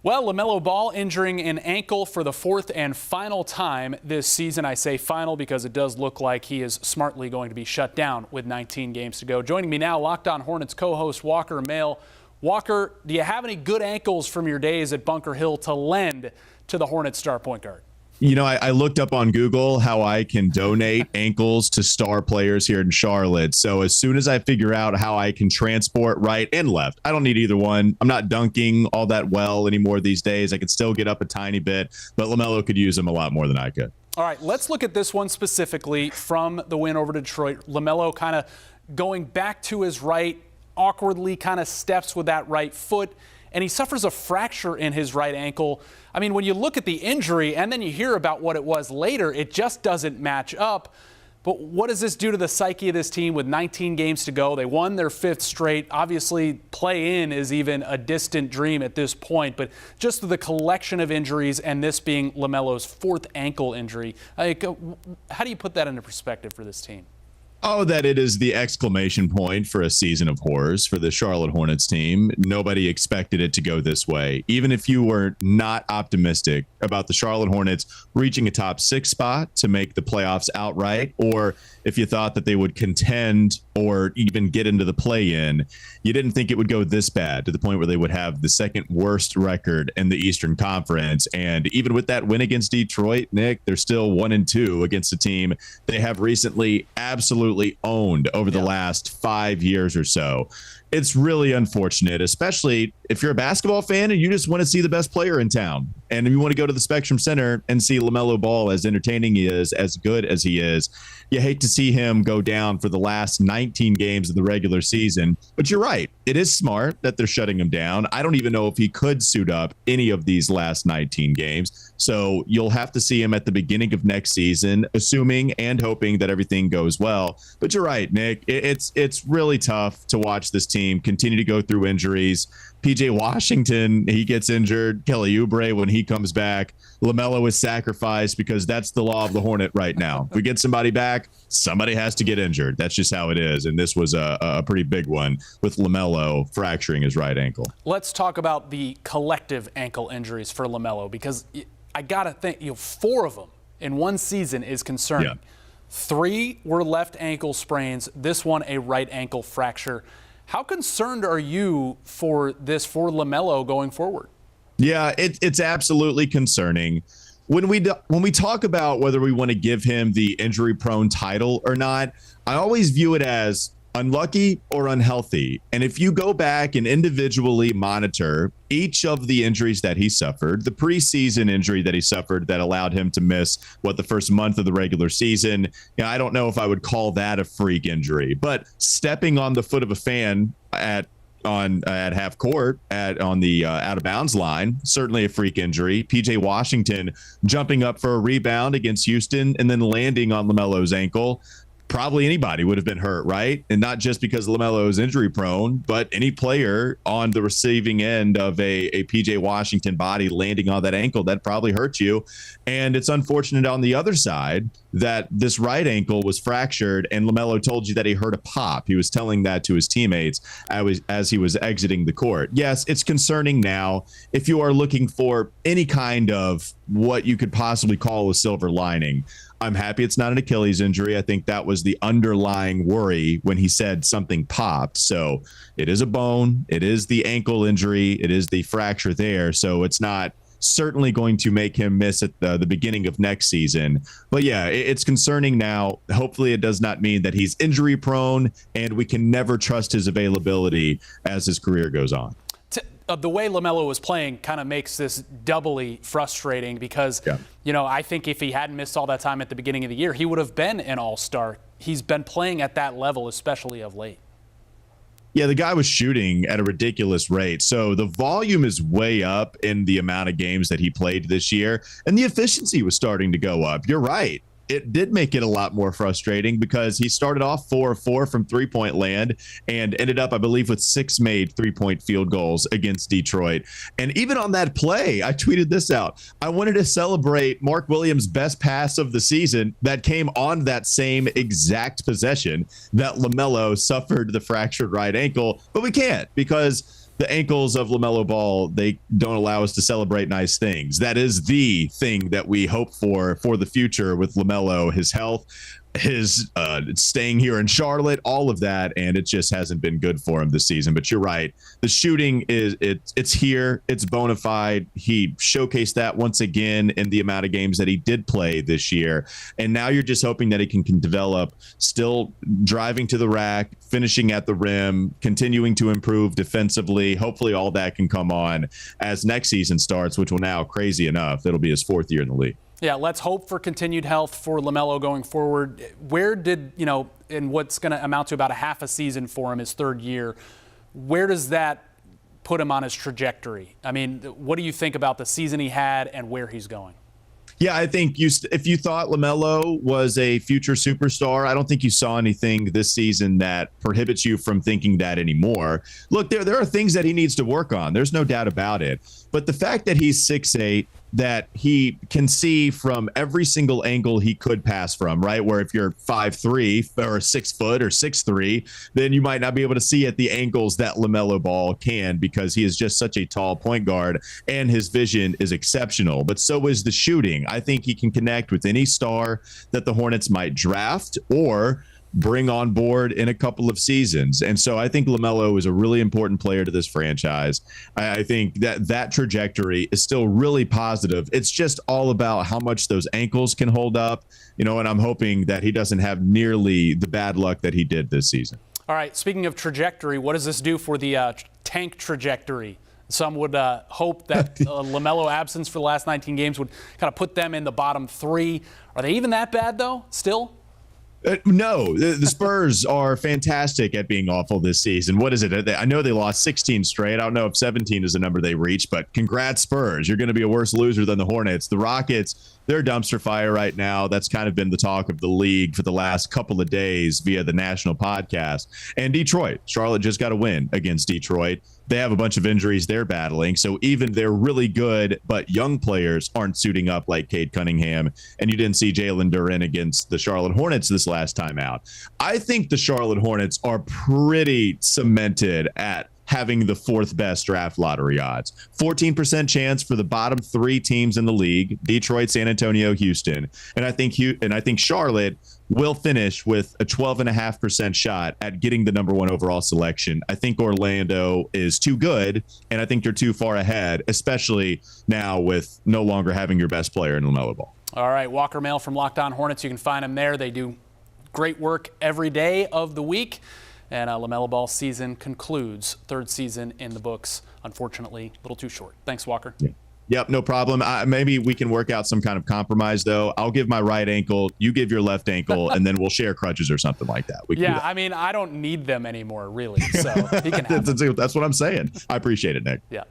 Well, LaMelo Ball injuring an ankle for the fourth and final time this season. I say final because it does look like he is smartly going to be shut down with 19 games to go. Joining me now, Locked On Hornets co-host Walker Mehl. Walker, do you have any good ankles from your days at Bunker Hill to lend to the Hornets star point guard? You know, I looked up on Google how I can donate ankles to star players here in Charlotte. So as soon as I figure out how I can transport right and left, I don't need either one. I'm not dunking all that well anymore these days. I can still get up a tiny bit, but LaMelo could use them a lot more than I could. All right, let's look at this one specifically from the win over Detroit. LaMelo kind of going back to his right, awkwardly kind of steps with that right foot, and he suffers a fracture in his right ankle. I mean, when you look at the injury and then you hear about what it was later, it just doesn't match up. But what does this do to the psyche of this team with 19 games to go? They won their fifth straight. Obviously, play-in is even a distant dream at this point. But just the collection of injuries and this being LaMelo's fourth ankle injury, how do you put that into perspective for this team? Oh, that it is the exclamation point for a season of horrors for the Charlotte Hornets team. Nobody expected it to go this way. Even if you were not optimistic about the Charlotte Hornets reaching a top 6 spot to make the playoffs outright, or if you thought that they would contend or even get into the play-in, you didn't think it would go this bad to the point where they would have the second worst record in the Eastern Conference. And even with that win against Detroit, Nick, they're still 1-2 against a team they have recently absolutely owned over the last 5 years or so. It's really unfortunate, especially if you're a basketball fan and you just want to see the best player in town. And you want to go to the Spectrum Center and see LaMelo Ball, as entertaining he is, as good as he is. You hate to see him go down for the last 19 games of the regular season. But you're right. It is smart that they're shutting him down. I don't even know if he could suit up any of these last 19 games. So you'll have to see him at the beginning of next season, assuming and hoping that everything goes well. But you're right, Nick. It's really tough to watch this team continue to go through injuries. PJ Washington, he gets injured. Kelly Oubre, when he comes back, LaMelo is sacrificed because that's the law of the Hornet right now. If we get somebody back, somebody has to get injured. That's just how it is. And this was a pretty big one with LaMelo fracturing his right ankle. Let's talk about the collective ankle injuries for LaMelo, because I got to think, 4 of them in one season is concerning. Yeah. 3 were left ankle sprains. This one, a right ankle fracture. How concerned are you for LaMelo going forward? Yeah, it's absolutely concerning. When we talk about whether we want to give him the injury-prone title or not, I always view it as unlucky or unhealthy. And if you go back and individually monitor each of the injuries that he suffered, the preseason injury that he suffered that allowed him to miss the first month of the regular season, I don't know if I would call that a freak injury, but stepping on the foot of a fan at half court on the out of bounds line, certainly a freak injury. PJ Washington jumping up for a rebound against Houston and then landing on LaMelo's ankle. Probably anybody would have been hurt, right? And not just because LaMelo is injury prone, but any player on the receiving end of a PJ Washington body landing on that ankle, that probably hurt you. And it's unfortunate on the other side that this right ankle was fractured, and LaMelo told you that he heard a pop. He was telling that to his teammates as he was exiting the court. Yes, it's concerning now. If you are looking for any kind of what you could possibly call a silver lining, I'm happy it's not an Achilles injury. I think that was the underlying worry when he said something popped. So it is a bone. It is the ankle injury. It is the fracture there. So it's not certainly going to make him miss at the beginning of next season. But yeah, it's concerning now. Hopefully it does not mean that he's injury prone and we can never trust his availability as his career goes on. The way LaMelo was playing kind of makes this doubly frustrating because, I think if he hadn't missed all that time at the beginning of the year, he would have been an all-star. He's been playing at that level, especially of late. Yeah, the guy was shooting at a ridiculous rate. So the volume is way up in the amount of games that he played this year, and the efficiency was starting to go up. You're right. It did make it a lot more frustrating because he started off 4 of 4 from three-point land and ended up, I believe, with 6 made three-point field goals against Detroit. And even on that play, I tweeted this out. I wanted to celebrate Mark Williams' best pass of the season that came on that same exact possession that LaMelo suffered the fractured right ankle. But we can't because the ankles of LaMelo Ball, they don't allow us to celebrate nice things. That is the thing that we hope for the future with LaMelo, his health, his staying here in Charlotte, all of that, and it just hasn't been good for him this season. But you're right, the shooting it's here, it's bona fide. He showcased that once again in the amount of games that he did play this year, and now you're just hoping that he can develop, still driving to the rack, finishing at the rim, continuing to improve defensively. Hopefully all that can come on as next season starts, which will now, crazy enough, it'll be his 4th year in the league. Yeah, let's hope for continued health for LaMelo going forward. Where did, in what's going to amount to about a half a season for him, his 3rd year, where does that put him on his trajectory? I mean, what do you think about the season he had and where he's going? Yeah, I think if you thought LaMelo was a future superstar, I don't think you saw anything this season that prohibits you from thinking that anymore. Look, there are things that he needs to work on. There's no doubt about it. But the fact that he's 6'8", that he can see from every single angle he could pass from, right? Where if you're 5'3" or 6 foot or 6'3", then you might not be able to see at the angles that LaMelo Ball can, because he is just such a tall point guard and his vision is exceptional. But so is the shooting. I think he can connect with any star that the Hornets might draft or bring on board in a couple of seasons. And so I think LaMelo is a really important player to this franchise. I think that trajectory is still really positive. It's just all about how much those ankles can hold up, and I'm hoping that he doesn't have nearly the bad luck that he did this season. All right, speaking of trajectory, what does this do for the tank trajectory? Some would hope that LaMelo absence for the last 19 games would kind of put them in the bottom 3. Are they even that bad, though, still? No, the Spurs are fantastic at being awful this season. What is it? I know they lost 16 straight. I don't know if 17 is the number they reached, but congrats, Spurs. You're going to be a worse loser than the Hornets. The Rockets, they're a dumpster fire right now. That's kind of been the talk of the league for the last couple of days via the national podcast. And Detroit, Charlotte just got a win against Detroit. They have a bunch of injuries they're battling. So even they're really good, but young players aren't suiting up like Cade Cunningham. And you didn't see Jalen Duren against the Charlotte Hornets this last time out. I think the Charlotte Hornets are pretty cemented at having the 4th best draft lottery odds. 14% chance for the bottom 3 teams in the league: Detroit, San Antonio, Houston. And I think Charlotte will finish with a 12.5% shot at getting the number 1 overall selection. I think Orlando is too good, and I think they're too far ahead, especially now with no longer having your best player in LaMelo Ball. All right, Walker Mehl from Locked On Hornets. You can find him there. They do great work every day of the week. And LaMelo Ball season concludes. 3rd season in the books. Unfortunately, a little too short. Thanks, Walker. Yeah. Yep, no problem. Maybe we can work out some kind of compromise, though. I'll give my right ankle, you give your left ankle, and then we'll share crutches or something like that. Yeah, I mean, I don't need them anymore, really. So he can have them. That's what I'm saying. I appreciate it, Nick. Yeah.